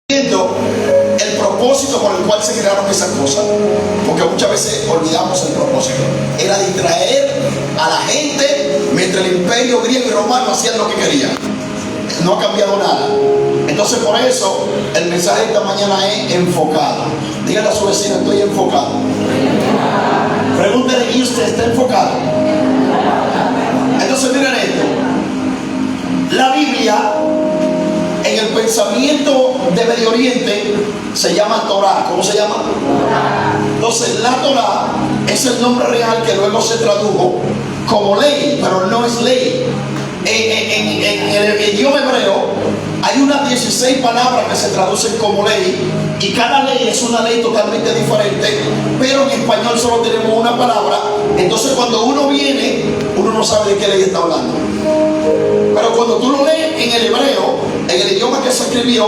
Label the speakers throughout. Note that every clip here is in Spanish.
Speaker 1: el propósito por el cual se crearon esas cosas, porque muchas veces olvidamos el propósito. Era distraer a la gente mientras el imperio griego y romano hacían lo que querían. No ha cambiado nada. Entonces, por eso el mensaje de esta mañana es enfocado. Dígale a su vecino: estoy enfocado. Pregúntele: ¿y usted está enfocado? Entonces, miren esto. La Biblia, en el pensamiento de Medio Oriente, se llama Torah. ¿Cómo se llama? Entonces, la Torah es el nombre real que luego se tradujo como ley, pero no es ley. En el idioma hebreo hay unas 16 palabras que se traducen como ley, y cada ley es una ley totalmente diferente, pero en español solo tenemos una palabra. Entonces, cuando uno viene, uno no sabe de qué ley está hablando. Pero cuando tú lo lees en el hebreo, en el idioma que se escribió,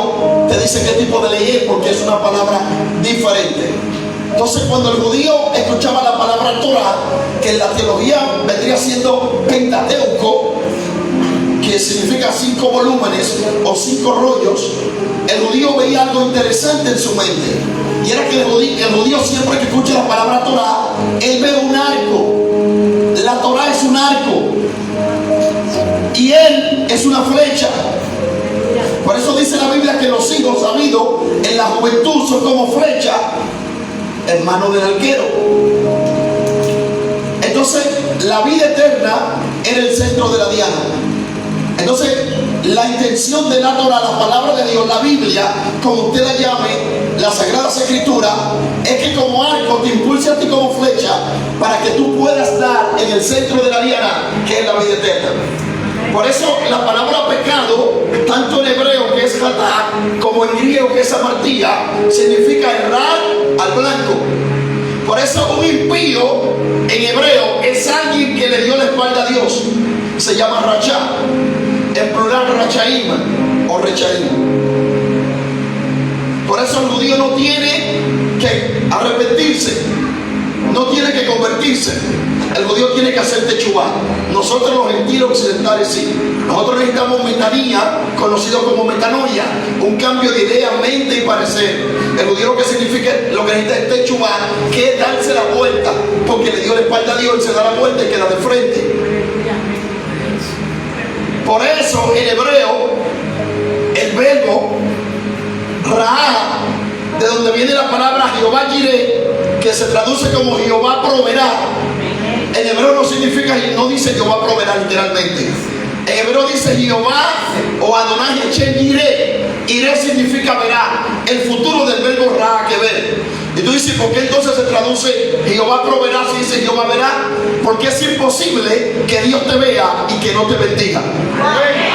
Speaker 1: te dice qué tipo de ley es, porque es una palabra diferente. Entonces, cuando el judío escuchaba la palabra Torah, que en la teología vendría siendo Pentateuco, que significa 5 volúmenes o 5 rollos, el judío veía algo interesante en su mente. Y era que el judío siempre que escucha la palabra Torah, él ve un arco. La Torah es un arco y él es una flecha. Por eso dice la Biblia que los hijos sabidos en la juventud son como flecha en mano del arquero. Entonces, la vida eterna era el centro de la diana. Entonces, la intención de la Torah, la palabra de Dios, la Biblia, como usted la llame, las Sagradas Escrituras, es que como arco te impulse a ti como flecha para que tú puedas dar en el centro de la diana, que es la vida eterna. Por eso la palabra pecado, tanto en hebreo que es hatá, como en griego que es amartía, significa errar al blanco. Por eso un impío en hebreo es alguien que le dio la espalda a Dios. Se llama rachá, en plural rachaim o rechaim. Por eso el judío no tiene que arrepentirse, no tiene que convertirse. El judío tiene que hacer techubá. Nosotros los gentiles occidentales sí. Nosotros necesitamos metanía, conocido como metanoia, un cambio de idea, mente y parecer. El judío lo que necesita es techubá, que es darse la vuelta, porque le dio la espalda a Dios, él se da la vuelta y queda de frente. Por eso en hebreo el verbo Raá, de donde viene la palabra Jehová Jireh, que se traduce como Jehová proveerá, en hebreo no dice Jehová proveerá literalmente. En hebreo dice Jehová o Adonai Hashem Jireh. Jireh significa verá, el futuro del verbo Raá, que ver. Y tú dices: ¿por qué entonces se traduce Jehová proveerá si dice Jehová verá? Porque es imposible que Dios te vea y que no te bendiga.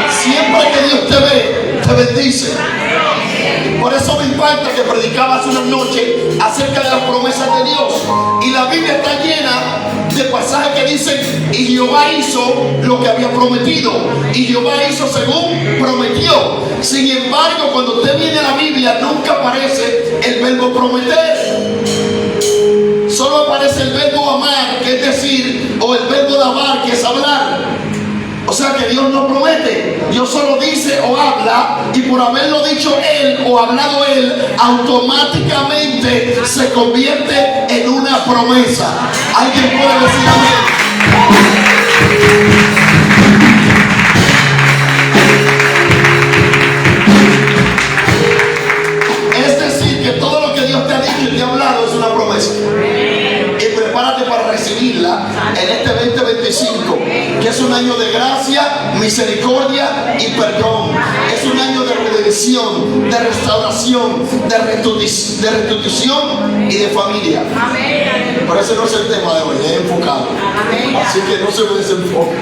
Speaker 1: Siempre que Dios te ve, te bendice. Por eso me impacta que predicaba hace una noche acerca de las promesas de Dios. Y la Biblia está llena de pasajes que dicen: y Jehová hizo lo que había prometido, y Jehová hizo según prometió. Sin embargo, cuando usted viene a la Biblia, nunca aparece el verbo prometer. Solo aparece el verbo amar, que es decir, o el verbo dabar, que es hablar. O sea que Dios no promete, Dios solo dice o habla, y por haberlo dicho Él o hablado Él, automáticamente se convierte en una promesa. ¿Alguien puede decir amén? Es decir, que todo lo que Dios te ha dicho y te ha hablado es una promesa. Y prepárate para recibirla en este 2025, que es un año de gracia, misericordia y perdón. Es un año de redención, de restauración, de restitución y de familia. Por eso no es el tema de hoy, es enfocado. Así que no se me desenfoque.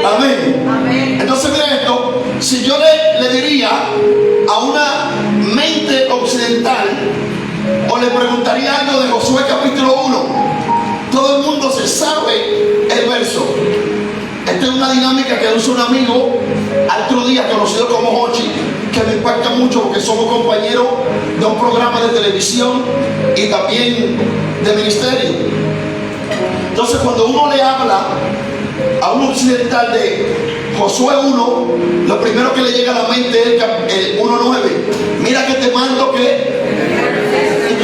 Speaker 1: Amén. Entonces, mira esto: si yo le diría a una mente occidental, o le preguntaría algo de Josué capítulo 1, todo el mundo se sabe el verso. Esta es una dinámica que usa un amigo otro día conocido como Hochi, que me impacta mucho porque somos compañeros de un programa de televisión y también de ministerio. Entonces, cuando uno le habla a un occidental de Josué 1, lo primero que le llega a la mente es el 1:9. Mira que te mando que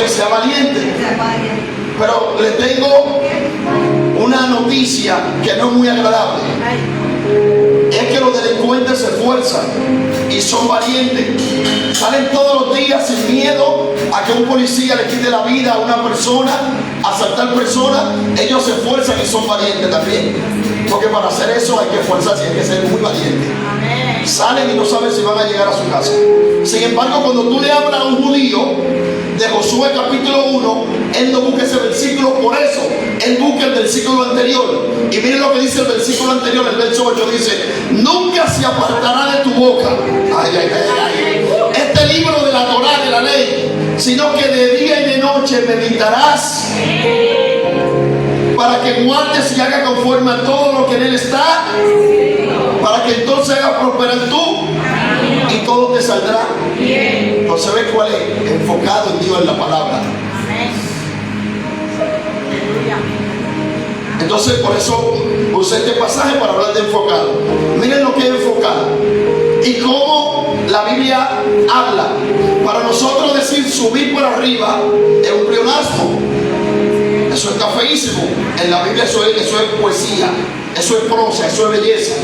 Speaker 1: sea valiente. Pero le tengo una noticia que no es muy agradable. Es que los delincuentes se esfuerzan y son valientes. Salen todos los días sin miedo a que un policía le quite la vida a una persona, a asaltar personas. Ellos se esfuerzan y son valientes también. Porque para hacer eso hay que esforzarse, hay que ser muy valiente. Salen y no saben si van a llegar a su casa. Sin embargo, cuando tú le hablas a un judío de Josué capítulo 1, él no busca ese versículo por eso, él busca el versículo anterior. Y miren lo que dice el versículo anterior, el verso 8 dice: nunca se apartará de tu boca este libro de la Torá, de la ley, sino que de día y de noche meditarás, para que guardes y hagas conforme a todo lo que en él está, para que entonces hagas prosperar tú y todo te saldrá bien. Entonces ve cuál es, enfocado en Dios, en la palabra. Entonces por eso usé este pasaje para hablar de enfocado. Miren lo que es enfocado y cómo la Biblia habla. Para nosotros decir subir por arriba es un pleonasmo. Eso está feísimo. En la Biblia eso es poesía, eso es prosa, eso es belleza.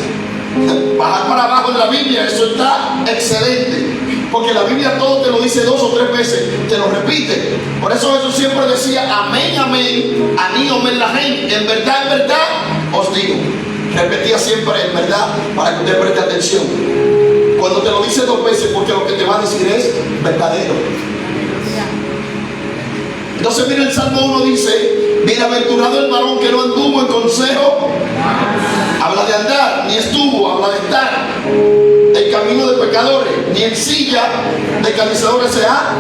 Speaker 1: Bajar para abajo en la Biblia, eso está excelente. Porque la Biblia todo te lo dice 2 o 3 veces, te lo repite. Por eso Jesús siempre decía: amén, amén, aní, omen la gente. En verdad, os digo. Repetía siempre en verdad para que usted preste atención. Cuando te lo dice 2 veces, porque lo que te va a decir es verdadero. Entonces mira, el Salmo 1 dice: bienaventurado el varón que no anduvo en consejo, habla de andar, ni estuvo, habla de estar en camino de pecadores, ni en silla de calizadores se ha.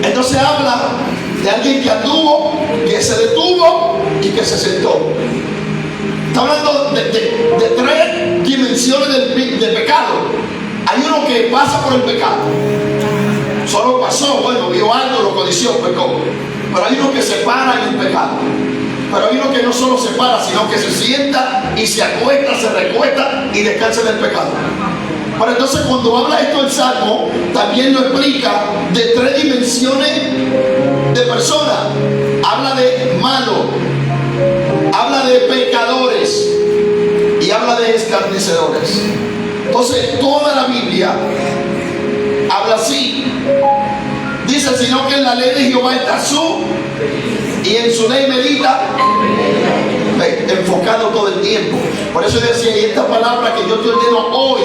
Speaker 1: Entonces habla de alguien que anduvo, que se detuvo y que se sentó. Está hablando de 3 dimensiones de pecado. Hay uno que pasa por el pecado, solo pasó, bueno, vio algo, lo codició, pecó. Pero hay uno que se para en el pecado. Pero hay uno que no solo se para, sino que se sienta y se acuesta, se recuesta y descansa del pecado. Pero entonces cuando habla esto el Salmo, también lo explica de 3 dimensiones de personas. Habla de malo, habla de pecadores y habla de escarnecedores. Entonces toda la Biblia habla así. Dice: sino que en la ley de Jehová está y en su ley medita, enfocado todo el tiempo. Por eso decía, y esta palabra que yo te ordeno hoy,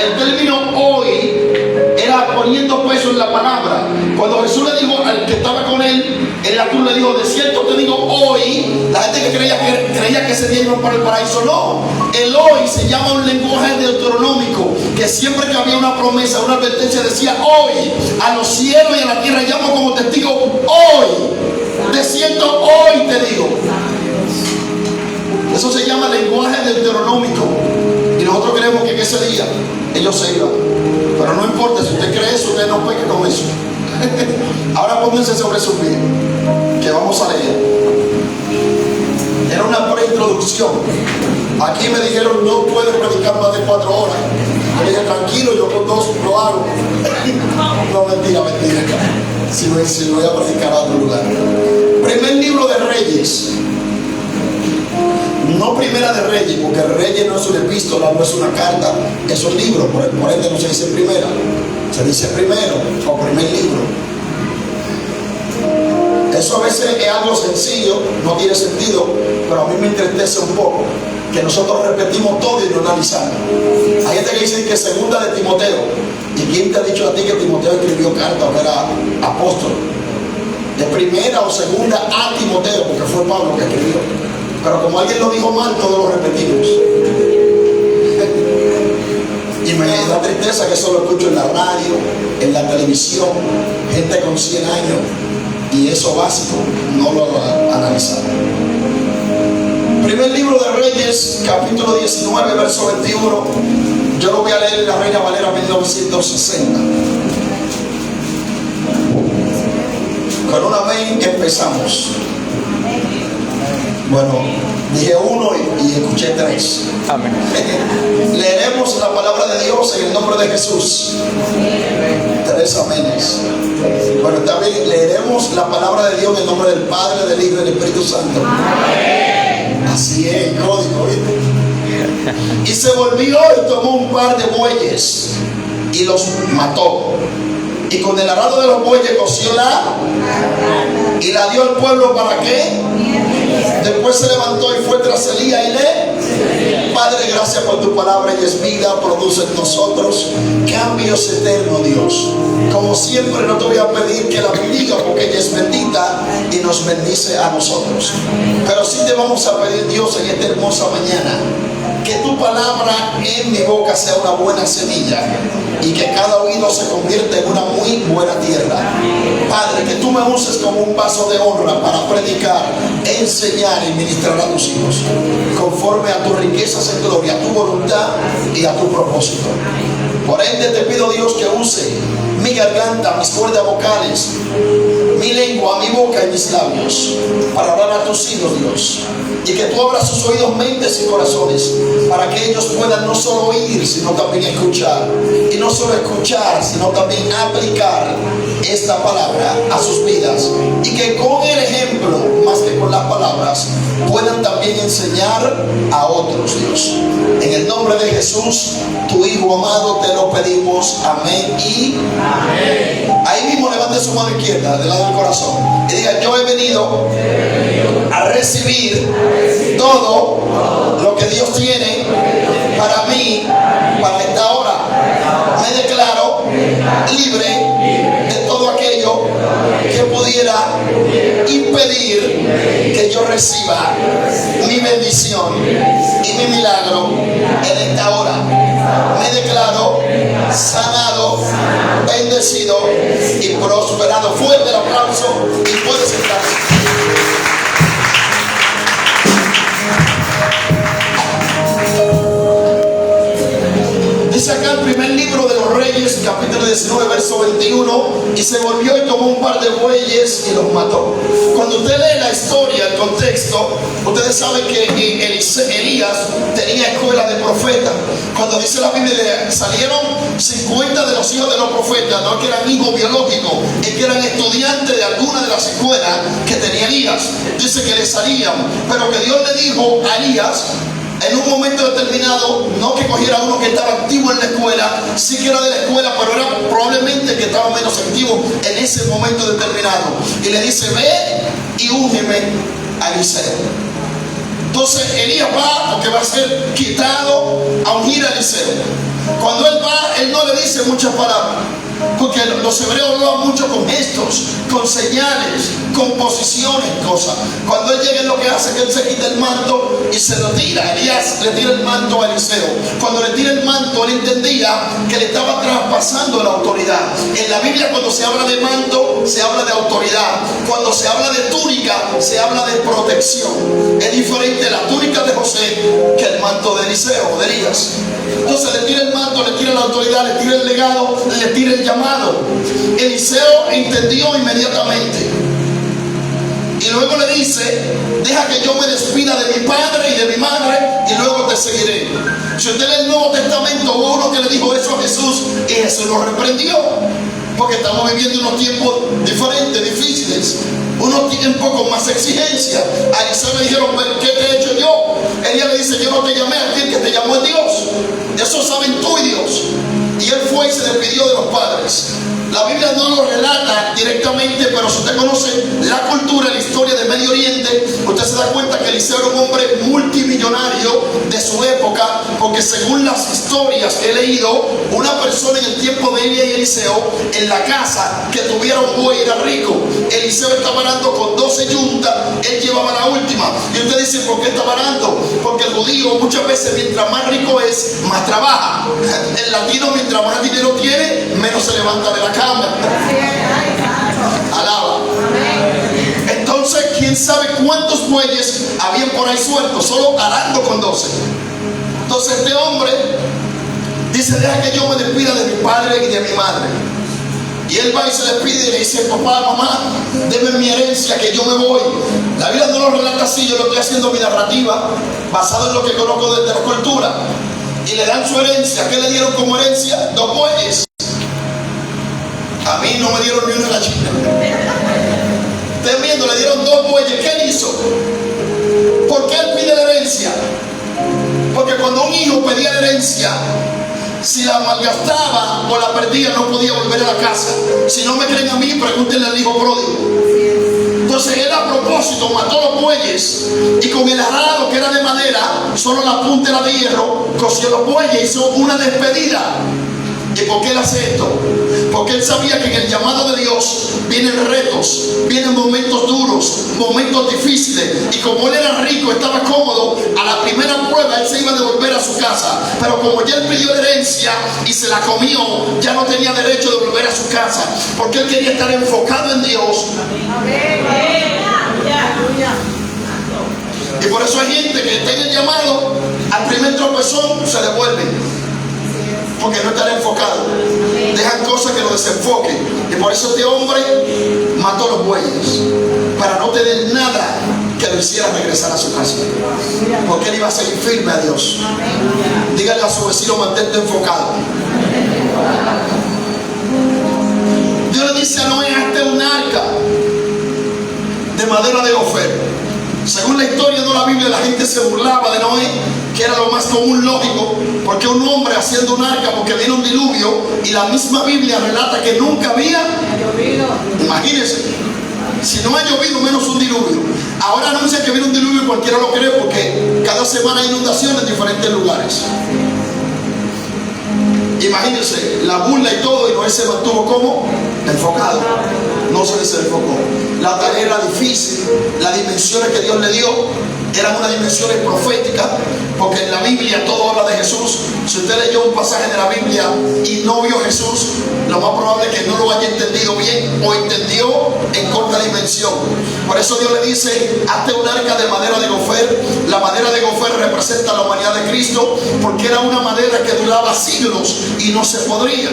Speaker 1: el término hoy era poniendo peso en la palabra. Cuando Jesús le dijo al que estaba con él en la cruz, le dijo: de cierto te digo hoy. La gente que creía que ese día iban para el paraíso, no. El hoy se llama un lenguaje deuteronómico, que siempre que había una promesa, una advertencia, decía: hoy a los cielos y a la tierra llamo como testigo hoy. De cierto hoy te digo. Eso se llama lenguaje deuteronómico. Y nosotros creemos que en ese día ellos se iban. Pero no importa, si usted cree eso, usted no peque con eso. Ahora pónganse sobre su pie, que vamos a leer. Era una preintroducción. Aquí me dijeron: no puede predicar más de 4 horas. Yo dije: tranquilo, yo con 2 lo hago. No, mentira. Si voy a predicar a otro lugar. Primer libro de Reyes. No Primera de Reyes, porque Reyes no es una epístola, no es una carta, es un libro. Por ende no se dice primera, se dice primero o primer libro. Eso a veces es algo sencillo, no tiene sentido, pero a mí me entristece un poco que nosotros repetimos todo y no analizamos. Hay gente que dice que segunda de Timoteo. ¿Y quién te ha dicho a ti que Timoteo escribió carta o que era apóstol? De primera o segunda a Timoteo, porque fue Pablo que escribió. Pero como alguien lo dijo mal, todos lo repetimos. Y me da tristeza que eso lo escucho en la radio, en la televisión, gente con 100 años, y eso básico no lo analizaron. Primer libro de Reyes, capítulo 19, verso 21. Yo lo voy a leer en la Reina Valera 1960. Con un amén empezamos. Bueno, dije uno y escuché tres.
Speaker 2: Amén.
Speaker 1: Leeremos la palabra de Dios en el nombre de Jesús. Tres amenes. Bueno, también leeremos la palabra de Dios en el nombre del Padre, del Hijo y del Espíritu Santo. Así es, el código, ¿viste? Y se volvió y tomó un par de bueyes y los mató. Y con el arado de los bueyes coció y la dio al pueblo. ¿Para qué? Después se levantó y fue tras Elías y le... Padre, gracias por tu palabra, ella es vida, produce en nosotros cambios eternos, Dios. Como siempre, no te voy a pedir que la bendiga porque ella es bendita y nos bendice a nosotros. Pero sí te vamos a pedir, Dios, en esta hermosa mañana, que tu palabra en mi boca sea una buena semilla y que cada oído se convierta en una muy buena tierra. Padre, que tú me uses como un vaso de honra para predicar, enseñar y ministrar a tus hijos conforme a tus riquezas en gloria, a tu voluntad y a tu propósito. Por ende te pido, Dios, que use mi garganta, mis cuerdas vocales, mi lengua, mi boca y mis labios para hablar a tus hijos, Dios. Y que tú abras sus oídos, mentes y corazones para que ellos puedan no solo oír, sino también escuchar. Y no solo escuchar, sino también aplicar esta palabra a sus vidas. Y que con el ejemplo, más que con las palabras, puedan también enseñar a otros, Dios. En el nombre de Jesús, tu Hijo amado, te lo pedimos. Amén y amén. Ahí mismo levante su mano izquierda del lado del corazón y diga: yo he venido a recibir todo lo que Dios tiene para mí, para esta hora. Me declaro libre de todo aquello que pudiera impedir que yo reciba mi bendición y mi milagro en esta hora. Me declaro sanado, bendecido y prosperado. Fuerte el aplauso y puedes sentarse. Dice acá el primer libro de los Reyes, capítulo 19, verso 21, y se volvió y tomó un par de bueyes y los mató. Cuando usted lee la historia, el contexto, ustedes saben que Elías tenía escuela de profetas. Cuando dice la Biblia, salieron 50 de los hijos de los profetas, no es que eran hijos biológicos, es que eran estudiantes de alguna de las escuelas que tenía Elías. Dice que le salían, pero que Dios le dijo a Elías, en un momento determinado, no que cogiera uno que estaba activo en la escuela, sí que era de la escuela, pero era probablemente que estaba menos activo en ese momento determinado. Y le dice: ve y úngeme a Eliseo. Entonces Elías va, porque va a ser quitado, a ungir a Eliseo. Cuando él va, él no le dice muchas palabras, porque los hebreos hablan mucho con gestos, con señales, con posiciones, cosas. Cuando él llega, lo que hace es que él se quita el manto y se lo tira. Elías le tira el manto a Eliseo. Cuando le tira el manto, él entendía que le estaba traspasando la autoridad. En la Biblia, cuando se habla de manto, se habla de autoridad. Cuando se habla de túnica, se habla de protección. Es diferente la túnica de José que el manto de Eliseo, de Elías. Entonces le tira el manto, le tira la autoridad, le tira el legado, le tira el llamado. Eliseo entendió inmediatamente y luego le dice: deja que yo me despida de mi padre y de mi madre y luego te seguiré. Si usted lee el Nuevo Testamento, hubo uno que le dijo eso a Jesús y Jesús lo reprendió, porque estamos viviendo unos tiempos diferentes, difíciles, unos tiempos con más exigencia. A Eliseo le dijeron: ¿qué te he hecho yo? Elías le dice: yo no te llamé a ti, el que te llamó es Dios. Eso saben tú y Dios. Y él fue y se despidió de los padres. La Biblia no lo relata directamente, pero si usted conoce la cultura, la historia del Medio Oriente, usted se da cuenta que Eliseo era un hombre multimillonario de su época, porque según las historias que he leído, una persona en el tiempo de Elías y Eliseo, en la casa que tuviera un buey era rico. Eliseo estaba arando con 12 yuntas, él llevaba la última. Y usted dice: ¿por qué estaba arando? Porque el judío muchas veces, mientras más rico es, más trabaja. El latino, mientras más dinero tiene, menos se levanta de la cama. Alaba. Entonces, quién sabe cuántos bueyes habían por ahí sueltos, solo arando con 12. Entonces este hombre dice: deja que yo me despida de mi padre y de mi madre. Y él va y se despide y le dice: papá, mamá, denme mi herencia que yo me voy. La Biblia no lo relata así, yo lo estoy haciendo mi narrativa basado en lo que conozco desde la cultura. Y le dan su herencia. ¿Qué le dieron como herencia? 2 bueyes. A mí no me dieron ni una gallina. Ustedes viendo, le dieron 2 bueyes. ¿Qué él hizo? ¿Por qué él pide la herencia? Porque cuando un hijo pedía la herencia, si la malgastaba o la perdía, no podía volver a la casa. Si no me creen a mí, pregúntenle al hijo pródigo. Entonces él a propósito mató los bueyes y con el arado, que era de madera, solo la punta era de hierro, cosió los bueyes, hizo una despedida. ¿Y por qué él hace esto? Porque él sabía que en el llamado de Dios vienen retos, vienen momentos duros, momentos difíciles. Y como él era rico, estaba cómodo, a la primera prueba él se iba a devolver a su casa. Pero como ya él pidió la herencia y se la comió, ya no tenía derecho de volver a su casa, porque él quería estar enfocado en Dios. Y por eso hay gente que está en el llamado, al primer tropezón se devuelve, porque no están enfocados, dejan cosas que lo desenfoquen. Y por eso este hombre mató los bueyes, para no tener nada que lo hiciera regresar a su casa, porque él iba a seguir firme a Dios. Dígale a su vecino: mantente enfocado. Dios le dice a Noé: hazte un arca de madera de Ofer. Según la historia de la Biblia, la gente se burlaba de Noé, que era lo más común, lógico, porque un hombre haciendo un arca, porque viene un diluvio, y la misma Biblia relata que nunca había llovido. Imagínense, si no ha llovido, menos un diluvio. Ahora anuncia que viene un diluvio y cualquiera lo cree, porque cada semana hay inundaciones en diferentes lugares. Imagínense, la burla y todo, y Noé se mantuvo como enfocado, no se desenfocó. La tarea era difícil, las dimensiones que Dios le dio eran unas dimensiones proféticas, porque en la Biblia todo habla de Jesús. Si usted leyó un pasaje de la Biblia y no vio Jesús, lo más probable es que no lo haya entendido bien o entendió en corta dimensión. Por eso Dios le dice: hazte un arca de madera de Gofer. La madera de Gofer representa la humanidad de Cristo, porque era una madera que duraba siglos y no se podría.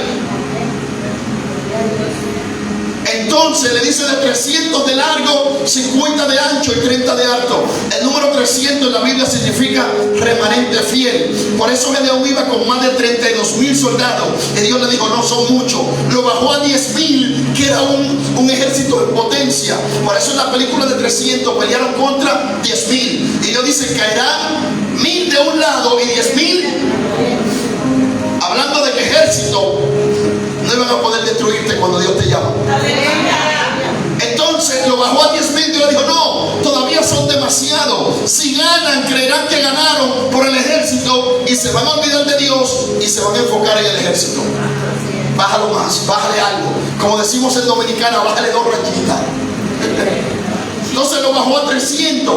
Speaker 1: Entonces le dice: de 300 de largo, 50 de ancho y 30 de alto. El número 300 en la Biblia significa remanente fiel. Por eso Gedeón iba con más de 32,000 soldados. Y Dios le dijo: no son muchos. Lo bajó a 10,000, que era un ejército en potencia. Por eso en la película de 300 pelearon contra 10,000. Y Dios dice: caerán 1,000 de un lado y 10,000. Hablando de que ejército no iban a poder destruirte cuando Dios te llama. Entonces lo bajó a 10,000. Dios le dijo: no, todavía son demasiados. Si ganan, creerán que ganaron por el ejército y se van a olvidar de Dios y se van a enfocar en el ejército. Bájalo más, bájale algo. Como decimos en Dominicana, bájale 2 rayitas. Entonces lo bajó a 300.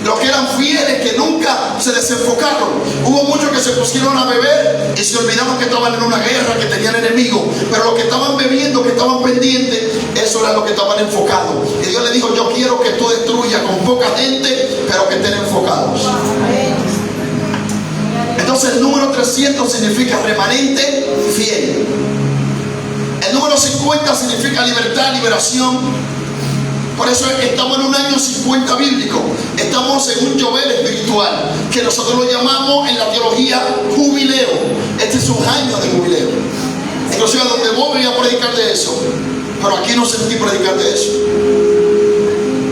Speaker 1: Los que eran fieles, que nunca se desenfocaron. Hubo muchos que se pusieron a beber y se olvidaron que estaban en una guerra, que tenían enemigos. Pero los que estaban bebiendo, que estaban pendientes, eso era lo que estaban enfocados. Y Dios le dijo: yo quiero que tú destruyas con poca gente, pero que estén enfocados. Entonces el número 300 significa remanente fiel. El número 50 significa libertad, liberación. Por eso es que estamos en un año 50 bíblico. Estamos en un Yobel espiritual, que nosotros lo llamamos en la teología jubileo. Este es un año de jubileo. Inclusive a donde voy a predicar de eso, pero aquí no sentí predicar de eso.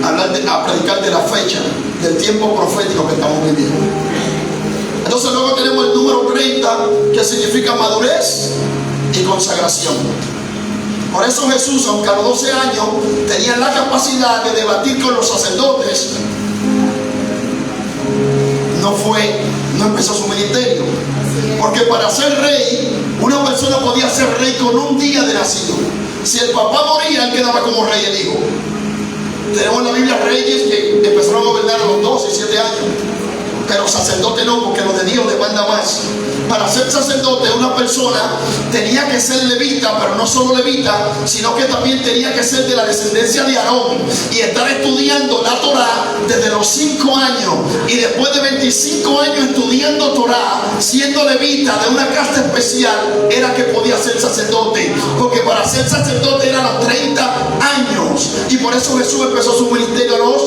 Speaker 1: A predicar de la fecha, del tiempo profético que estamos viviendo. Entonces luego tenemos el número 30, que significa madurez y consagración. Por eso Jesús, aunque a los 12 años tenía la capacidad de debatir con los sacerdotes, no empezó su ministerio. Porque para ser rey, una persona podía ser rey con un día de nacido. Si el papá moría, él quedaba como rey el hijo. Tenemos en la Biblia reyes que empezaron a gobernar a los 12 y 7 años. Pero sacerdote no, porque lo de Dios demanda más. para ser sacerdote una persona tenía que ser levita, pero no solo levita, sino que también tenía que ser de la descendencia de Aarón y estar estudiando la Torá desde los 5 años, y después de 25 años estudiando Torá, siendo levita de una casta especial, era que podía ser sacerdote, porque para ser sacerdote eran los 30 años, y por eso Jesús empezó su ministerio a los...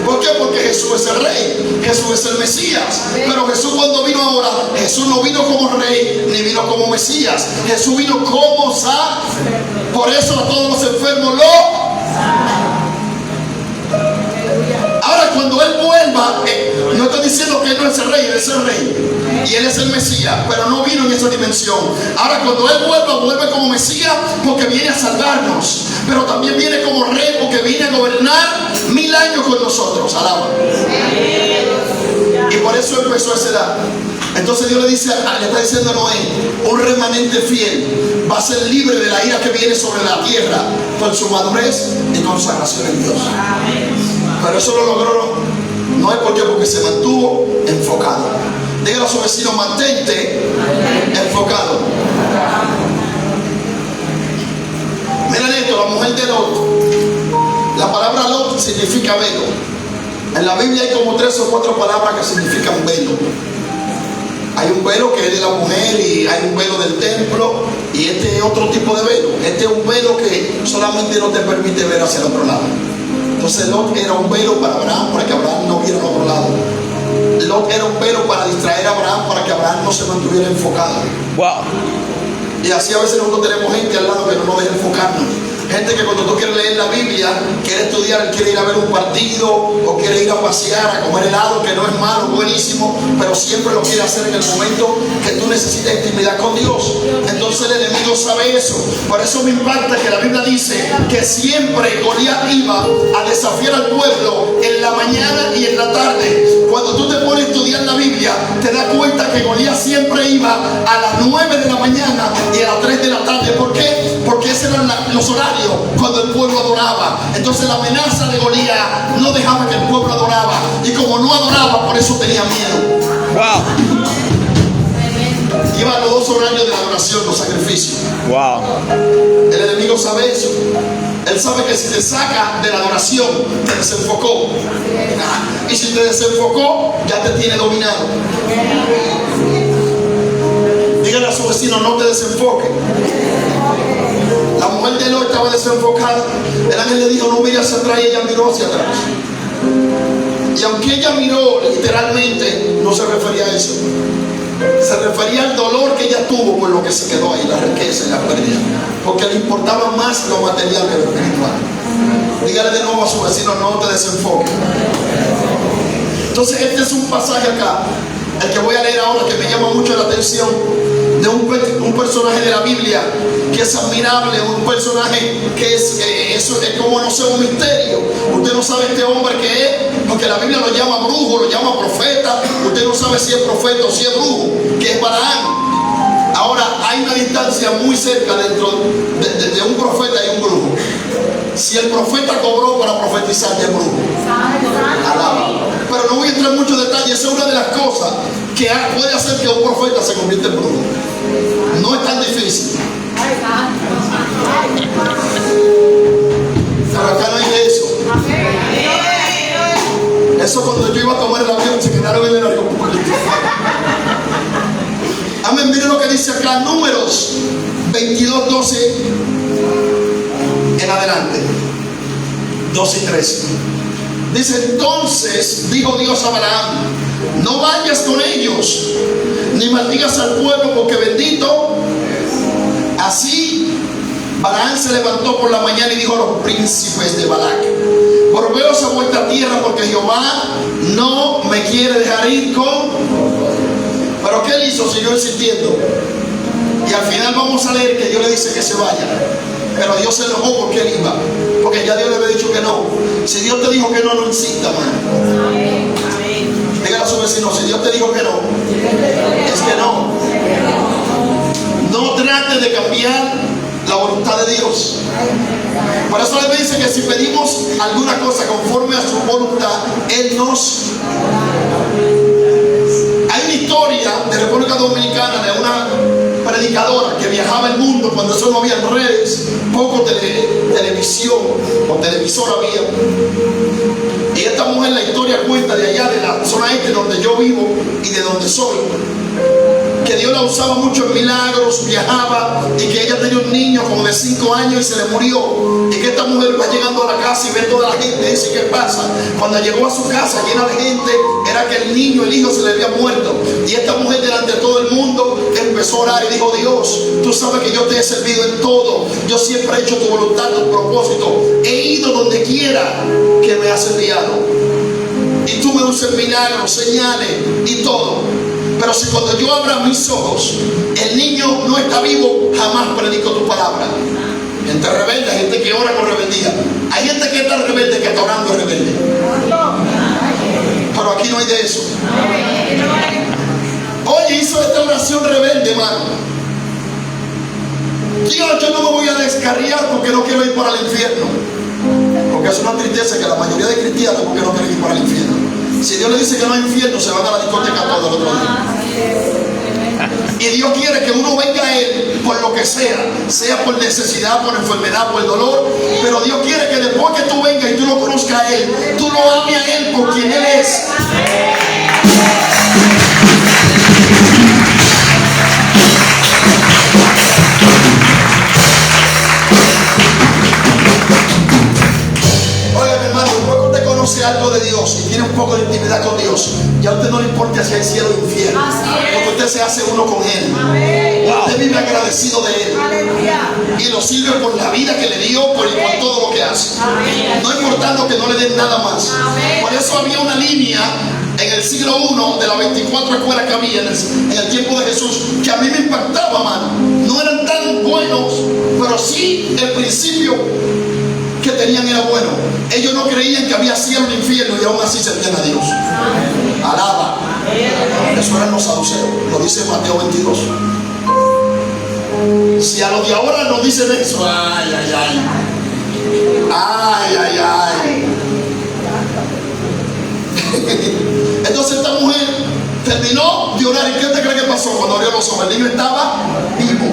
Speaker 1: ¿Por qué? Porque Jesús es el rey, Jesús es el Mesías. Pero Jesús, cuando vino ahora, Jesús no vino como rey ni vino como Mesías. Jesús vino como Por eso a todos los enfermos Ahora, cuando Él vuelva, no estoy diciendo que Él no es el rey, Él es el rey y Él es el Mesías, pero no vino en esa dimensión. Ahora, cuando Él vuelva, vuelve como Mesías porque viene a salvarnos, pero también viene como rey porque viene a gobernar 1000 años con nosotros. Alaba. Y por eso empezó a esa edad. Entonces Dios le está diciendo a Noé: un remanente fiel va a ser libre de la ira que viene sobre la tierra por su madurez y consagración en Dios. Pero eso lo logró Noé porque se mantuvo enfocado. Dígale a su vecino: mantente enfocado. Miren esto, la mujer de Lot. La palabra Lot significa velo. En la Biblia hay como 3 o 4 palabras que significan velo. Hay un velo que es de la mujer, y hay un velo del templo, y este es otro tipo de velo. Este es un velo que solamente no te permite ver hacia el otro lado. Entonces Lot era un velo para Abraham, para que Abraham no viera al otro lado. Lot era un velo para distraer a Abraham, para que Abraham no se mantuviera enfocado. Wow. Y así a veces nosotros tenemos gente al lado que no nos deja enfocarnos. Gente que cuando tú quieres leer la Biblia, quiere estudiar, quiere ir a ver un partido, o quiere ir a pasear, a comer helado, que no es malo, buenísimo, pero siempre lo quiere hacer en el momento que tú necesitas intimidad con Dios. Entonces el enemigo sabe eso. Por eso me impacta que la Biblia dice que siempre Goliat iba a desafiar al pueblo en la mañana y en la tarde. Cuando tú te pones a estudiar la Biblia, te das cuenta que Goliat siempre iba a las 9 de la mañana y a las 3 de la tarde. ¿Por qué? Porque esos eran los horarios cuando el pueblo adoraba. Entonces la amenaza de Goliat no dejaba que el pueblo adoraba, y como no adoraba, por eso tenía miedo. Wow. Iba a los 2 horarios de la adoración, los sacrificios. Wow. El enemigo sabe eso. Él sabe que si te saca de la adoración, te desenfocó. Y si te desenfocó, ya te tiene dominado. Dígale a su vecino: no te desenfoque. La mujer de Lot estaba desenfocada. El ángel le dijo: no mire hacia atrás, y ella miró hacia atrás. Y aunque ella miró, literalmente no se refería a eso. Se refería al dolor que ella tuvo por lo que se quedó ahí, la riqueza y la pérdida, porque le importaba más lo material que lo espiritual. Dígale de nuevo a su vecino: no te desenfoques. Entonces este es un pasaje acá, el que voy a leer ahora, que me llama mucho la atención, de un personaje de la Biblia que es admirable, un personaje que es como, no sé, un misterio. Usted no sabe este hombre que es, porque la Biblia lo llama brujo, lo llama profeta. Usted no sabe si es profeta o si es brujo, que es Balaam. Ahora, hay una distancia muy cerca dentro de un profeta y un brujo. Si el profeta cobró para profetizar, ya es brujo. Alaba. Pero no voy a entrar en muchos detalles. Esa es una de las cosas que puede hacer que un profeta se convierta en brujo. No es tan difícil. Pero acá no hay de eso. Eso cuando yo iba a tomar el avión se quedaron en el aeropuerto. Amén. Miren lo que dice acá, Números 22:12 en adelante, 12 y 13. Dice: entonces dijo Dios a Balaam: no vayas con ellos, ni maldigas al pueblo, porque bendito. Así Balaam se levantó por la mañana y dijo a los príncipes de Balac: volveos a vuestra tierra, porque Jehová no me quiere dejar ir con... Pero ¿qué él hizo? Siguió insistiendo. Y al final vamos a leer que Dios le dice que se vaya. Pero Dios se enojó porque él iba, porque ya Dios le había dicho que no. Si Dios te dijo que no, no insista, man. Dígale a su vecino: si Dios te dijo que no, es que no. No trate de cambiar la voluntad de Dios. Por eso le dice que si pedimos alguna cosa conforme a su voluntad, Él nos... Hay una historia historia de República Dominicana de una predicadora que viajaba el mundo cuando eso no había redes, poco televisión o televisor había. Y esta mujer, la historia cuenta de allá de la zona este donde yo vivo y de donde soy, que Dios la usaba mucho en milagros, viajaba, y que ella tenía un niño como de 5 años y se le murió, y que esta mujer va llegando a la casa y ve toda la gente y dice: ¿qué pasa? Cuando llegó a su casa llena de gente, era que el niño, el hijo, se le había muerto, y esta mujer delante de todo el mundo empezó a orar y dijo: Dios, tú sabes que yo te he servido en todo, yo siempre he hecho tu voluntad, tu propósito, he ido donde quiera que me has enviado, y tú me usas milagros, señales y todo. Pero si cuando yo abra mis ojos el niño no está vivo, jamás predico tu palabra. Gente rebelde, gente que ora con rebeldía. Hay gente que está rebelde, que está orando rebelde. Pero aquí no hay de eso. Oye, hizo esta oración rebelde, hermano. Dios, yo no me voy a descarriar porque no quiero ir para el infierno. Porque es una tristeza que la mayoría de cristianos, porque no quieren ir para el infierno. Si Dios le dice que no hay infierno, se van a la discoteca todo el otro día. Y Dios quiere que uno venga a Él por lo que sea por necesidad, por enfermedad, por dolor. Pero Dios quiere que después que tú vengas y tú lo conozcas a Él, tú lo ames a Él por quien Él es. Algo de Dios y tiene un poco de intimidad con Dios, ya a usted no le importa si hay cielo o infierno, porque usted se hace uno con Él. Usted vive agradecido de Él y lo sirve por la vida que le dio, por todo lo que hace, no importando que no le den nada más. Por eso había una línea en el siglo I de las 24 escuelas que había en el tiempo de Jesús, que a mí me impactaba, mano. No eran tan buenos, pero sí el principio que tenían era bueno. Ellos no creían que había cielo e infierno y aún así servían a Dios. Alaba. Eso eran los saduceos, lo dice Mateo 22. Si a los de ahora nos dicen eso, ay, ay, ay. Ay, ay, ay. Entonces esta mujer terminó de orar. ¿Y qué te cree que pasó cuando abrió los ojos? El niño estaba vivo.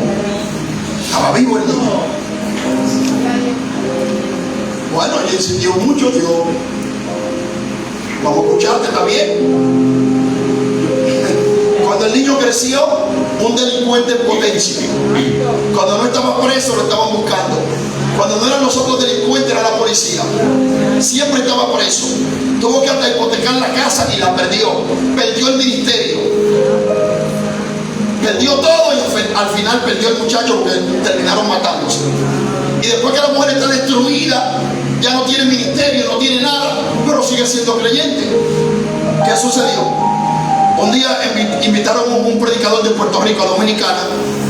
Speaker 1: Estaba vivo el niño. Bueno, ella insistió mucho, dijo: vamos a escucharte, ¿está bien? Cuando el niño creció, un delincuente en potencia. Cuando no estaba preso, lo estaban buscando. Cuando no eran los otros delincuentes, era la policía. Siempre estaba preso. Tuvo que hasta hipotecar la casa y la perdió. Perdió el ministerio. Perdió todo y al final perdió el muchacho, porque terminaron matándose. Y después que la mujer está destruida, ya no tiene ministerio, no tiene nada, pero sigue siendo creyente. ¿Qué sucedió? Un día invitaron a un predicador de Puerto Rico a Dominicana.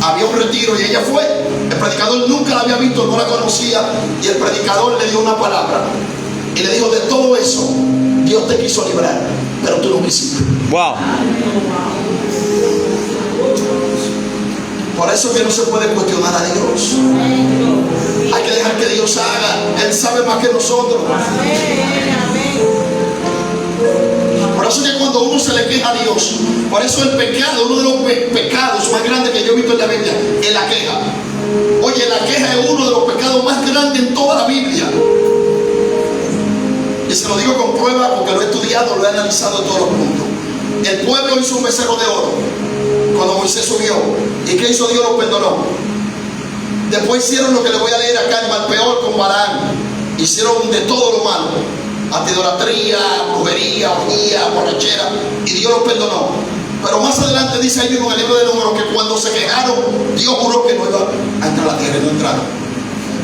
Speaker 1: Había un retiro y ella fue. El predicador nunca la había visto, no la conocía, y el predicador le dio una palabra y le dijo: de todo eso Dios te quiso librar, pero tú no quisiste. Wow. Por eso es que no se puede cuestionar a Dios. Hay que dejar que Dios haga. Él sabe más que nosotros. Por eso es que cuando uno se le queja a Dios, por eso el pecado, uno de los pecados más grandes que yo he visto en la Biblia, es la queja. Oye, la queja es uno de los pecados más grandes en toda la Biblia. Y se lo digo con prueba porque lo he estudiado, lo he analizado en todos los puntos. El pueblo hizo un becerro de oro cuando Moisés subió. ¿Y qué hizo Dios? Lo perdonó. Después hicieron lo que le voy a leer acá en Malpeor con Balaam. Hicieron de todo lo malo: idolatría, brujería, orgía, borrachera, y Dios los perdonó. Pero más adelante dice ahí mismo en el libro de Números que cuando se quejaron, Dios juró que no iba a entrar a la tierra, y no entraron.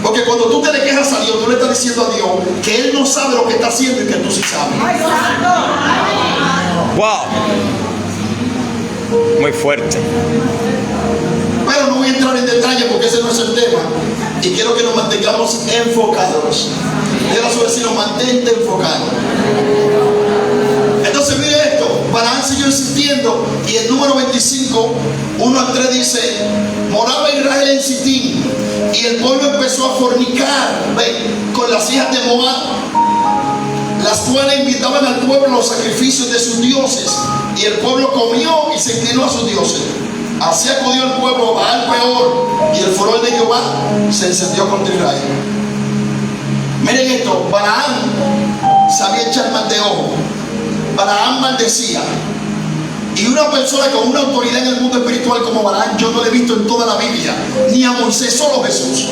Speaker 1: Porque cuando tú te le quejas a Dios, tú le estás diciendo a Dios que Él no sabe lo que está haciendo y que tú sí sabes. Wow. Muy fuerte. Pero no voy a entrar en detalle porque ese no es el tema. Y quiero que nos mantengamos enfocados. Dígale a su vecino: mantente enfocado. Entonces mire esto. Balaam siguió insistiendo. Y el número 25, 1 al 3 dice: moraba Israel en Sitín, y el pueblo empezó a fornicar con las hijas de Moab, las cuales invitaban al pueblo a los sacrificios de sus dioses, y el pueblo comió y se inclinó a sus dioses. Así acudió el pueblo a Baal Peor, y el furor de Jehová se encendió contra Israel. Miren esto, Balaam sabía echar mal de ojo. Balaam maldecía. Y una persona con una autoridad en el mundo espiritual como Balaam, yo no la he visto en toda la Biblia, ni a Moisés, solo Jesús.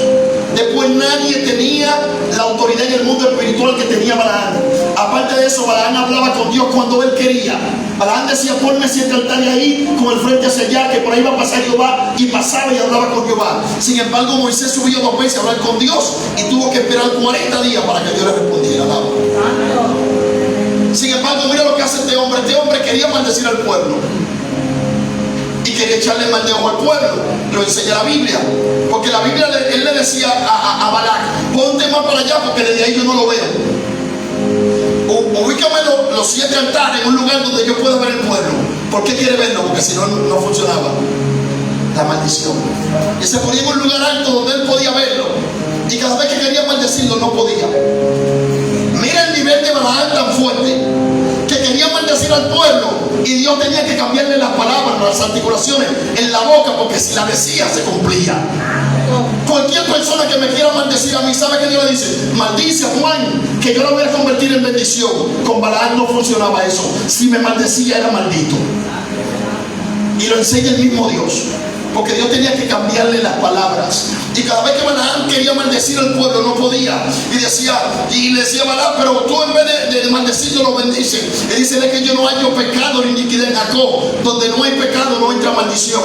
Speaker 1: Después nadie tenía la autoridad en el mundo espiritual que tenía Balaam. Aparte de eso, Balaam hablaba con Dios cuando él quería. Balaam decía: ponme 7 altares ahí con el frente hacia allá, que por ahí va a pasar Jehová, y pasaba y hablaba con Jehová. Sin embargo, Moisés subió 2 veces a hablar con Dios y tuvo que esperar 40 días para que Dios le respondiera. Sin embargo, mira lo que hace este hombre. Este hombre quería maldecir al pueblo y quería echarle mal de ojo al pueblo. Lo enseña la Biblia, porque la Biblia él le decía a Balac: ponte más para allá, porque desde ahí yo no lo veo. Ubícame los 7 altares en un lugar donde yo pueda ver el pueblo. ¿Por qué quiere verlo? Porque si no, no funcionaba la maldición. Y se ponía en un lugar alto donde él podía verlo, y cada vez que quería maldecirlo no podía. Mira el nivel de Balaam tan fuerte, que quería maldecir al pueblo y Dios tenía que cambiarle las palabras, las articulaciones en la boca, porque si la decía se cumplía. Cualquier persona que me quiera maldecir a mí, ¿sabe qué Dios le dice? Maldice a Juan, que yo lo voy a convertir en bendición. Con Balaam no funcionaba eso. Si me maldecía era maldito. Y lo enseña el mismo Dios, porque Dios tenía que cambiarle las palabras. Y cada vez que Balaam quería maldecir al pueblo no podía. Y le decía a Balaam: pero tú en vez de maldecirlo lo bendices. Y dice: de que yo no hallo pecado ni iniquidad en Jacob. Donde no hay pecado no entra maldición.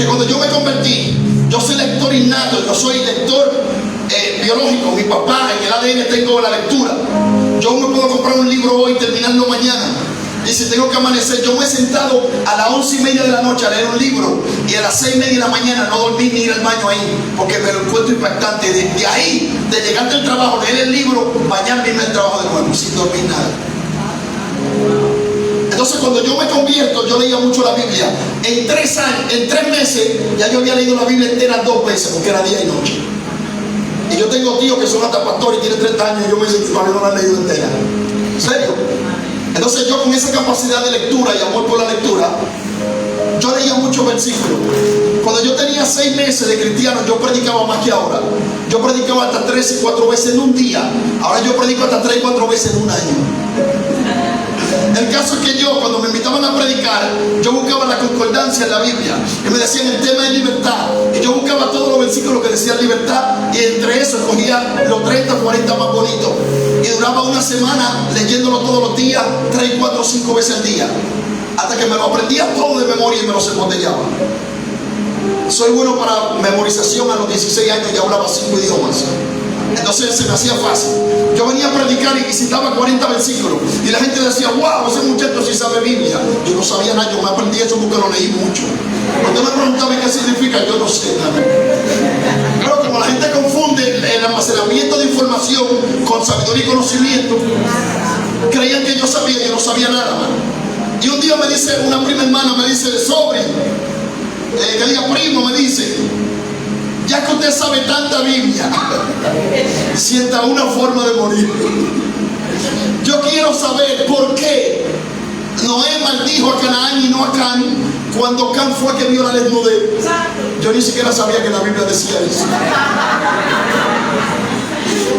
Speaker 1: Cuando yo me convertí, yo soy lector innato, yo soy lector biológico. Mi papá, en el ADN tengo la lectura. Yo me puedo comprar un libro hoy y terminarlo mañana. Y si tengo que amanecer, yo me he sentado a las 11:30 de la noche a leer un libro, y a las 6:30 de la mañana no dormí ni ir al baño ahí, porque me lo encuentro impactante. De ahí, de llegar del trabajo, leer el libro, bañarme y irme al trabajo de nuevo, sin dormir nada. Entonces, cuando yo me convierto, yo leía mucho la Biblia. En 3 años, en 3 meses, ya yo había leído la Biblia entera 2 veces, porque era día y noche. Y yo tengo tíos que son hasta pastores y tienen 30 años, y yo me dicen que no la han leído entera. ¿En serio? Entonces, yo con esa capacidad de lectura y amor por la lectura, yo leía muchos versículos. Cuando yo tenía 6 meses de cristiano, yo predicaba más que ahora. Yo predicaba hasta 3 y 4 veces en un día. Ahora yo predico hasta 3 y 4 veces en un año. El caso es que yo, cuando me invitaban a predicar, yo buscaba la concordancia en la Biblia, y me decían el tema de libertad, y yo buscaba todos los versículos que decían libertad, y entre eso escogía los 30 o 40 más bonitos, y duraba una semana leyéndolo todos los días, 3, 4, 5 veces al día, hasta que me lo aprendía todo de memoria y me lo embotellaba. Soy bueno para memorización. A los 16 años ya hablaba 5 idiomas. Entonces se me hacía fácil. Yo venía a predicar y citaba 40 versículos, y la gente decía: wow, ese muchacho sí sabe Biblia. Yo no sabía nada, yo me aprendí eso porque lo leí mucho. Cuando me preguntaban qué significa, yo no sé nada. Pero como la gente confunde el almacenamiento de información con sabiduría y conocimiento, creían que yo sabía, yo no sabía nada, man. Y un día me dice una prima hermana, me dice: que diga primo, me dice: ya que usted sabe tanta Biblia, sienta una forma de morir. Yo quiero saber por qué Noé maldijo a Canaán y no a Can, cuando Can fue que vio la desnudez. Yo ni siquiera sabía que la Biblia decía eso.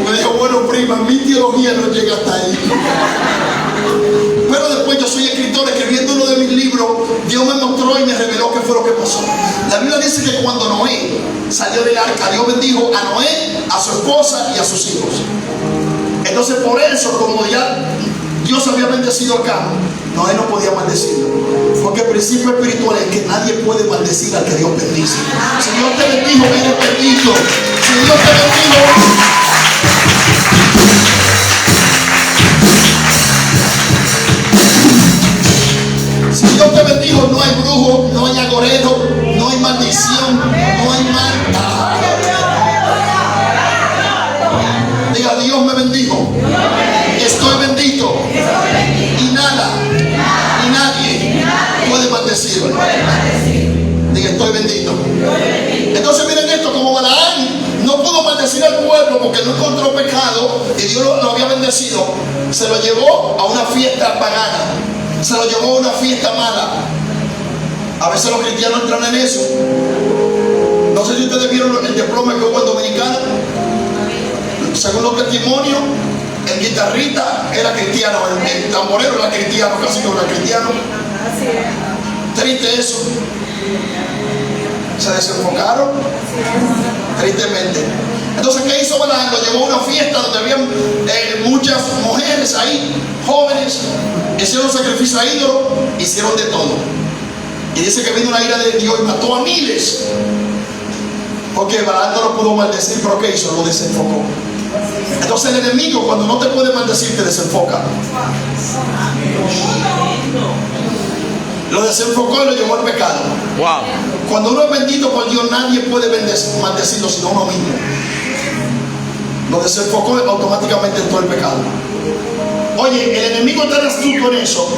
Speaker 1: Me dijo: bueno, prima, mi teología no llega hasta ahí. Pero después yo soy escritor, escribiendo uno de mis libros, Dios me mostró y me reveló qué fue lo que pasó. La Biblia dice que cuando Noé salió del arca, Dios bendijo a Noé, a su esposa y a sus hijos. Entonces, por eso, como ya Dios había bendecido acá, Noé no podía maldecirlo, porque el principio espiritual es que nadie puede maldecir al que Dios bendice. Si Dios te bendijo, eres bendito. Si Dios te bendijo, si Dios te bendijo, no hay brujo, no hay agorero, no hay maldición, no hay mal. Diga: Dios me bendijo, estoy bendito, y nada ni nadie porque no encontró pecado y Dios lo había bendecido, se lo llevó a una fiesta pagana, se lo llevó a una fiesta mala. A veces los cristianos entran en eso. No sé si ustedes vieron el diploma que hubo en Dominicana. Según los testimonios, el guitarrista era cristiano, el tamborero era cristiano, casi todo era cristiano. Triste eso. Se desenfocaron tristemente. Entonces, ¿qué hizo Balaam? Lo llevó a una fiesta donde habían muchas mujeres ahí, jóvenes, hicieron sacrificio a ídolos, hicieron de todo. Y dice que vino la ira de Dios y mató a miles. Porque Balaam no lo pudo maldecir, pero ¿qué hizo? Lo desenfocó. Entonces el enemigo, cuando no te puede maldecir, te desenfoca. Lo desenfocó y lo llevó al pecado.
Speaker 2: Wow.
Speaker 1: Cuando uno es bendito por Dios, nadie puede maldecirlo sino uno mismo. Lo desenfocó y automáticamente entró el pecado. Oye, el enemigo está astuto en eso,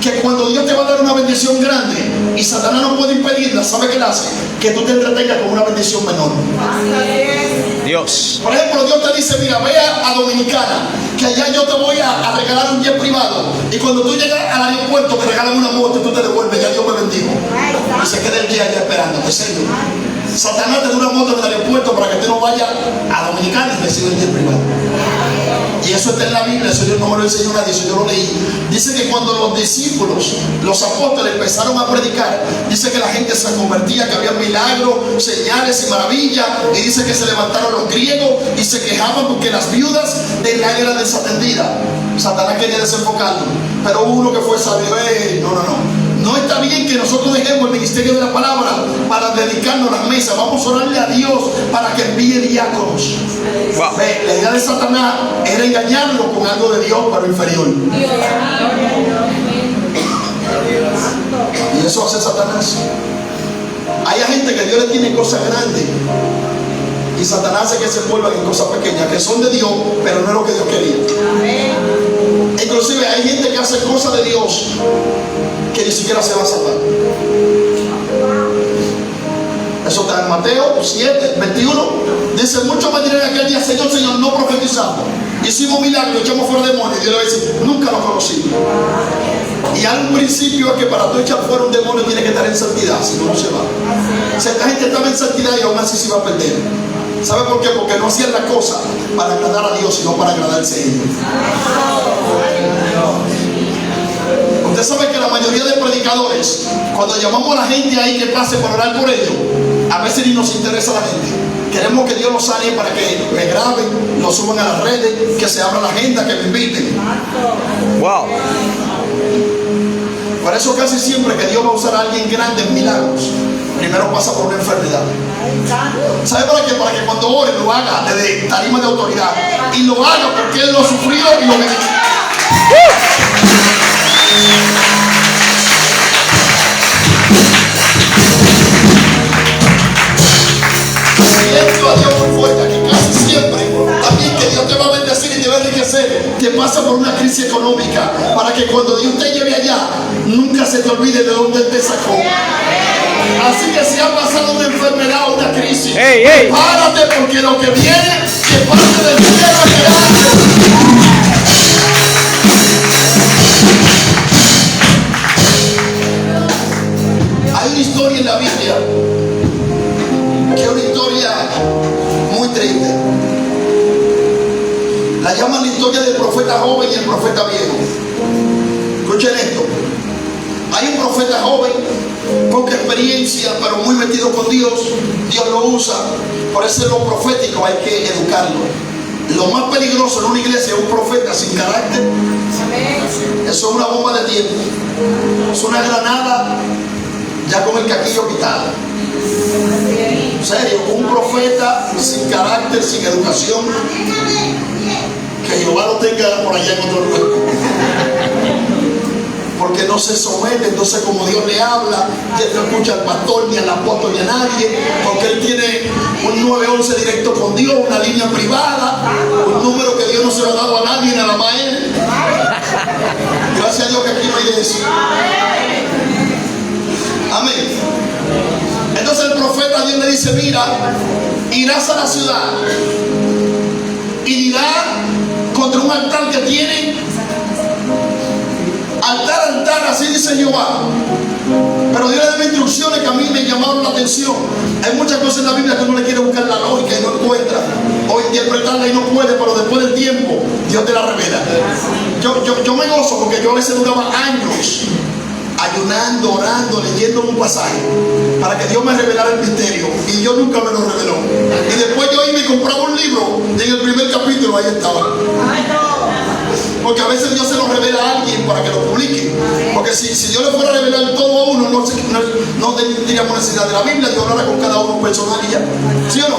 Speaker 1: que cuando Dios te va a dar una bendición grande y Satanás no puede impedirla, ¿sabe qué le hace? Que tú te entretengas con una bendición menor.
Speaker 2: Dios.
Speaker 1: Por ejemplo, Dios te dice, mira, ve a Dominicana, que allá yo te voy a regalar un jet privado, y cuando tú llegas al aeropuerto te regalan una moto y tú te devuelves, ya Dios me bendijo. Y se queda el día allá esperándote, serio. Satanás te da una moto en el aeropuerto para que tú no vayas a Dominicana y reciba el jet privado. Y eso está en la Biblia, eso yo no me lo enseñó nadie, eso yo lo leí. Dice que cuando los discípulos, los apóstoles empezaron a predicar, dice que la gente se convertía, que había milagros, señales y maravillas. Y dice que se levantaron los griegos y se quejaban porque las viudas de Israel eran desatendidas. Satanás quería desenfocarlo, pero uno que fue sabio, no está bien que nosotros dejemos el ministerio de la palabra para dedicarnos a las mesas. Vamos a orarle a Dios para que envíe diáconos. Wow. La idea de Satanás era engañarlo con algo de Dios, pero inferior. Y eso hace Satanás. Hay gente que Dios le tiene cosas grandes y Satanás hace que se envuelvan en cosas pequeñas que son de Dios, pero no es lo que Dios quería. Inclusive hay gente que hace cosas de Dios que ni siquiera se va a salvar. Eso está en Mateo 7, 21. Dice, muchos me dirán en aquel día, Señor, Señor, no profetizamos, hicimos milagros, echamos fuera demonios. Y Dios le va a decir, nunca lo conocí. Y al principio es que para tú echar fuera un demonio tiene que estar en santidad, si no, no se va. O sea, esta gente estaba en santidad y aún así se iba a perder. ¿Sabe por qué? Porque no hacían la cosa para agradar a Dios, sino para agradarse a ellos. Usted sabe que la mayoría de predicadores, cuando llamamos a la gente ahí que pase para orar por ellos, a veces ni nos interesa la gente. Queremos que Dios los sane para que me graben, lo suban a las redes, que se abra la agenda, que me inviten.
Speaker 2: Wow.
Speaker 1: Por eso casi siempre que Dios va a usar a alguien grande en milagros, primero pasa por una enfermedad. ¿Sabe para qué? Para que cuando ore lo haga desde tarima de autoridad. Y lo haga porque Él lo ha sufrido y lo vivió. Siento a Dios muy fuerte, que casi siempre también que Dios te va a bendecir y te va a enriquecer, te pasa por una crisis económica, para que cuando Dios te lleve allá, nunca se te olvide de dónde Él te sacó. Así que si ha pasado una enfermedad o una crisis, párate, porque lo que viene, que parte del cielo es grande. Hay una historia en la Biblia que es una historia muy triste. La llaman la historia del profeta joven y el profeta viejo. Escuchen esto. Hay un profeta joven, poca experiencia, pero muy metido con Dios. Dios lo usa. Por eso lo profético hay que educarlo. Lo más peligroso en una iglesia es un profeta sin carácter. Eso es una bomba de tiempo. Es una granada ya con el caquillo quitado. En serio, un profeta sin carácter, sin educación, que Jehová lo tenga por allá en otro lugar. Porque no se somete, entonces como Dios le habla, ya no escucha al pastor, ni al apóstol, ni a nadie, porque él tiene un 911 directo con Dios, una línea privada, un número que Dios no se lo ha dado a nadie, nada más a él. Gracias a Dios que aquí no hay de eso. Amén. Entonces el profeta, Dios le dice, mira, irás a la ciudad y dirá contra un altar que tiene altar, así dice Jehová. Pero Dios le da instrucciones que a mí me llamaron la atención. Hay muchas cosas en la Biblia que uno le quiere buscar la lógica y no encuentra, o interpretarla y no puede, pero después del tiempo Dios te la revela. Yo me gozo porque yo a veces duraba años ayunando, orando, leyendo un pasaje para que Dios me revelara el misterio, y Dios nunca me lo reveló. Y después yo iba y compraba un libro y en el primer capítulo ahí estaba. Porque a veces Dios se lo revela a alguien para que lo publique. Porque si Dios le fuera a revelar todo a uno, no tendríamos necesidad de la Biblia. Dios hablara con cada uno personal y ya. ¿Sí o no?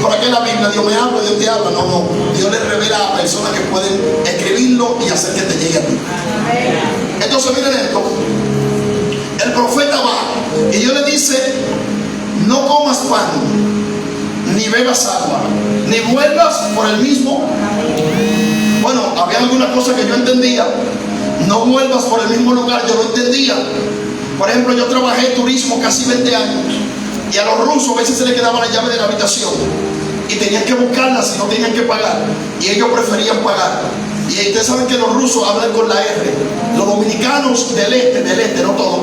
Speaker 1: ¿Para qué la Biblia? Dios me habla, Dios te habla. No. Dios le revela a personas que pueden escribirlo y hacer que te llegue a ti. Entonces miren esto. El profeta va y Dios le dice: no comas pan, ni bebas agua, ni vuelvas por el mismo. Bueno, había algunas cosas que yo entendía. No vuelvas por el mismo lugar, yo lo entendía. Por ejemplo, yo trabajé turismo casi 20 años y a los rusos a veces se les quedaba la llave de la habitación y tenían que buscarla si no tenían que pagar, y ellos preferían pagar. Y ustedes saben que los rusos hablan con la R. Los dominicanos del este, no todos,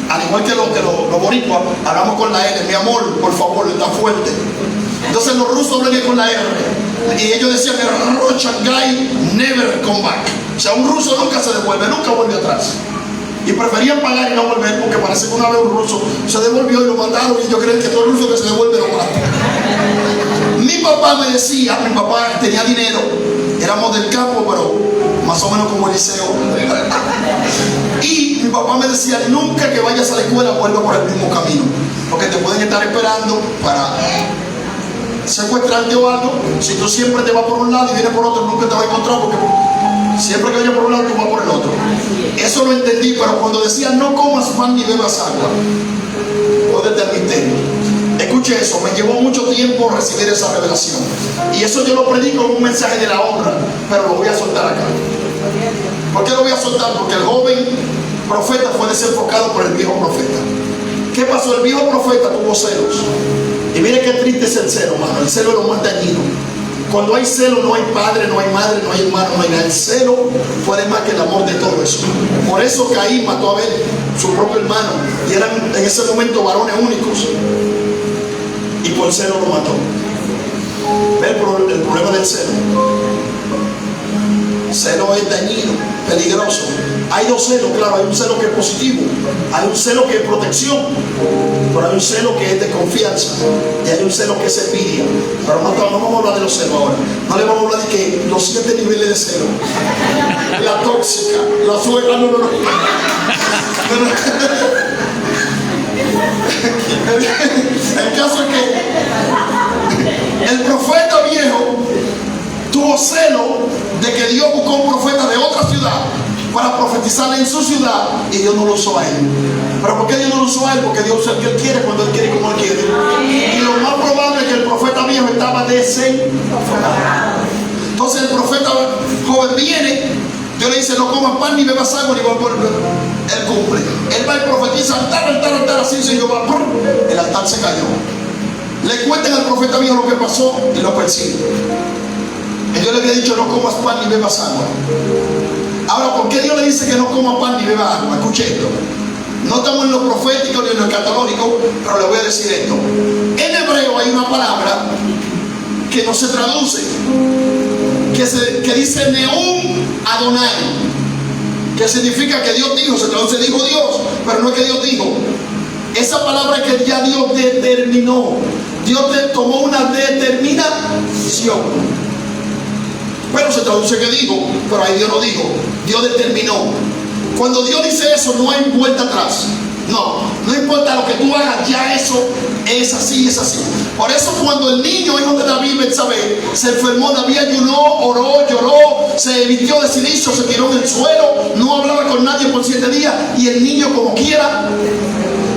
Speaker 1: al igual que los boricuas, hablamos con la L. Mi amor, por favor, está fuerte. Entonces los rusos hablan con la R. Y ellos decían que Shanghai never come back. O sea, un ruso nunca se devuelve, nunca vuelve atrás. Y preferían pagar y no volver, porque parece que una vez un ruso se devolvió y lo mataron, y yo creo que todo el ruso que se devuelve lo mata. Mi papá me decía, mi papá tenía dinero, éramos del campo, pero más o menos como Eliseo. Y mi papá me decía: nunca que vayas a la escuela vuelva por el mismo camino, porque te pueden estar esperando para secuestrarte o algo. Si tú siempre te vas por un lado y vienes por otro, nunca te vas a encontrar, porque siempre que vayas por un lado tú vas por el otro. Eso lo entendí, pero cuando decía no comas pan ni bebas agua, jódete el misterio. Escuche eso, me llevó mucho tiempo recibir esa revelación, y eso yo lo predico en un mensaje de la honra, pero lo voy a soltar acá. ¿Por qué lo voy a soltar? Porque el joven profeta fue desenfocado por el viejo profeta. ¿Qué pasó? El viejo profeta tuvo celos. Y mire qué triste es el celo, hermano. El celo es lo más dañino. Cuando hay celo no hay padre, no hay madre, no hay hermano, no hay nada. El celo puede más que el amor de todo eso. Por eso Caín mató a Abel, su propio hermano, y eran en ese momento varones únicos, y por celo lo mató. ¿Ve el problema del celo? Celo es dañino, peligroso. Hay dos celos, claro. Hay un celo que es positivo, hay un celo que es protección, pero hay un celo que es de confianza, y hay un celo que es envidia. Pero no vamos a hablar de los celos ahora. No le vamos a hablar de que los 7 niveles de celo, la tóxica, la suegra, no. El caso es que el profeta viejo tuvo celo de que Dios buscó un profeta de otra ciudad para profetizarle en su ciudad, y Dios no lo usó a él. ¿Pero por qué Dios no lo usó a él? Porque Dios usa el que él quiere, cuando él quiere y como él quiere. Y lo más probable es que el profeta viejo estaba desenfocado. Entonces el profeta joven viene, Dios le dice: no comas pan ni bebas agua, ni voy por él cumple. Él va y profetiza: altar, así se yo va. El altar se cayó. Le cuentan al profeta viejo lo que pasó y lo persigue. Y Dios le había dicho: no comas pan ni bebas agua. Ahora, ¿por qué Dios le dice que no coma pan ni beba agua? Escuche esto. No estamos en lo profético ni en lo escatológico, pero le voy a decir esto. En hebreo hay una palabra que no se traduce, que dice Neum Adonai, que significa que Dios dijo. Se traduce dijo Dios, pero no es que Dios dijo. Esa palabra es que ya Dios determinó. Dios tomó una determinación. Pero se traduce que dijo, pero ahí Dios no dijo. Dios determinó. Cuando Dios dice eso, no hay vuelta atrás. No importa lo que tú hagas, ya eso es así, es así. Por eso cuando el niño, hijo de David, Betsabé, se enfermó, David ayunó, oró, lloró, se vistió de cilicio, se tiró en el suelo, no hablaba con nadie por 7 días, y el niño como quiera.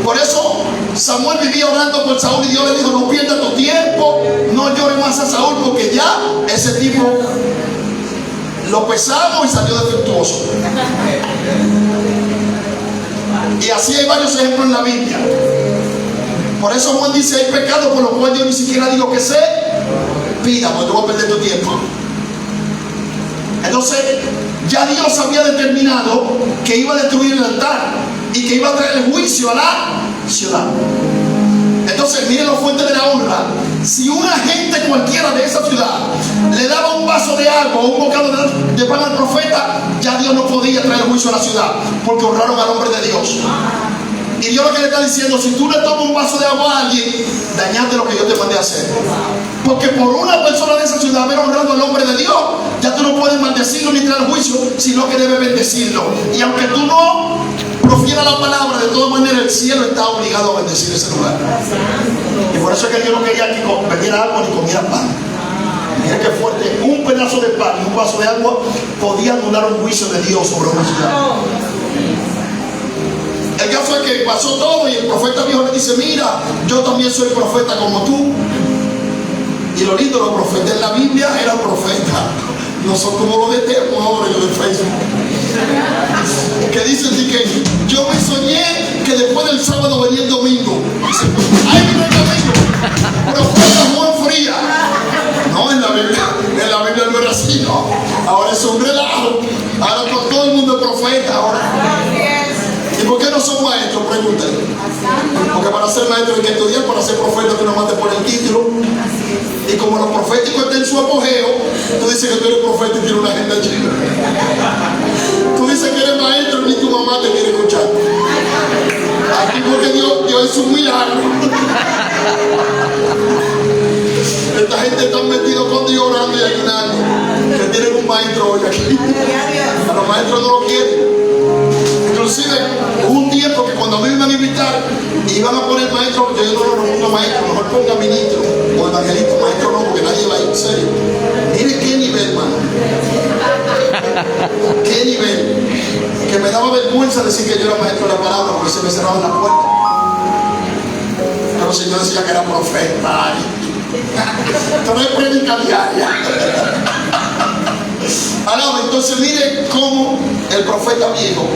Speaker 1: Por eso Samuel vivía orando por Saúl, y Dios le dijo: no pierdas tu tiempo, no llores más a Saúl, porque ya ese tipo lo pesamos y salió defectuoso. Y así hay varios ejemplos en la Biblia. Por eso Juan dice: hay pecado por lo cual yo ni siquiera digo que se pida, porque tú vas a perder tu tiempo. Entonces, ya Dios había determinado que iba a destruir el altar y que iba a traer el juicio a la ciudad. Entonces, miren los fuentes de la honra. Si una gente cualquiera de esa ciudad le daba un vaso de agua o un bocado de pan al profeta, ya Dios no podía traer juicio a la ciudad, porque honraron al hombre de Dios. Y Dios lo que le está diciendo: si tú le tomas un vaso de agua a alguien, dañaste lo que yo te mandé a hacer. Porque por una persona de esa ciudad haber honrado al hombre de Dios, ya tú no puedes maldecirlo ni traer juicio, sino que debes bendecirlo. Y aunque tú no profieras la palabra, de todas maneras el cielo está obligado a bendecir ese lugar. Y por eso es que Dios no quería que bebiera agua ni comiera pan. Mira qué fuerte. Un pedazo de pan y un vaso de agua podía anular un juicio de Dios sobre una ciudad. El caso es que pasó todo y el profeta viejo le dice: mira, yo también soy profeta como tú. Y lo lindo, los profetas en la Biblia eran profetas, no son como los de Temo ahora, yo de Facebook, que dicen que yo me soñé que después del sábado venía el domingo. Dicen: ¡ay, vino el domingo! Profeta Juan Fría. No, en la Biblia no era así, no. Ahora es un relajo. Ahora todo el mundo es profeta ahora. ¿Y por qué no son maestros? Pregúntale. Porque para ser maestro hay que estudiar, para ser profeta tú nomás te pones el título. Y como los proféticos están en su apogeo, tú dices que tú eres profeta y tienes una agenda china. Tú dices que eres maestro y ni tu mamá te quiere escuchar. Aquí porque Dios es un milagro. Esta gente está metida con Dios orando y ayunando, que tienen un maestro hoy aquí. A los maestros no lo quieren. Inclusive hubo un tiempo que cuando me iban a invitar iban a poner maestro, yo no pongo maestro, mejor ponga ministro o evangelista. Maestro no, porque nadie va a ir, en serio. Mire qué nivel, hermano. Qué nivel. Que me daba vergüenza decir que yo era maestro de la palabra, porque se me cerraban las puertas. Pero si yo decía que era profeta, esto no es prédica diaria. Alaba. Entonces mire cómo el profeta viejo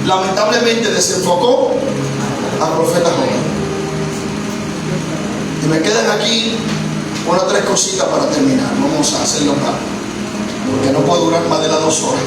Speaker 1: lamentablemente desenfocó al profeta joven. Y me quedan aquí unas 3 cositas para terminar. Vamos a hacerlo rápido, porque no puedo durar más de las 2 horas.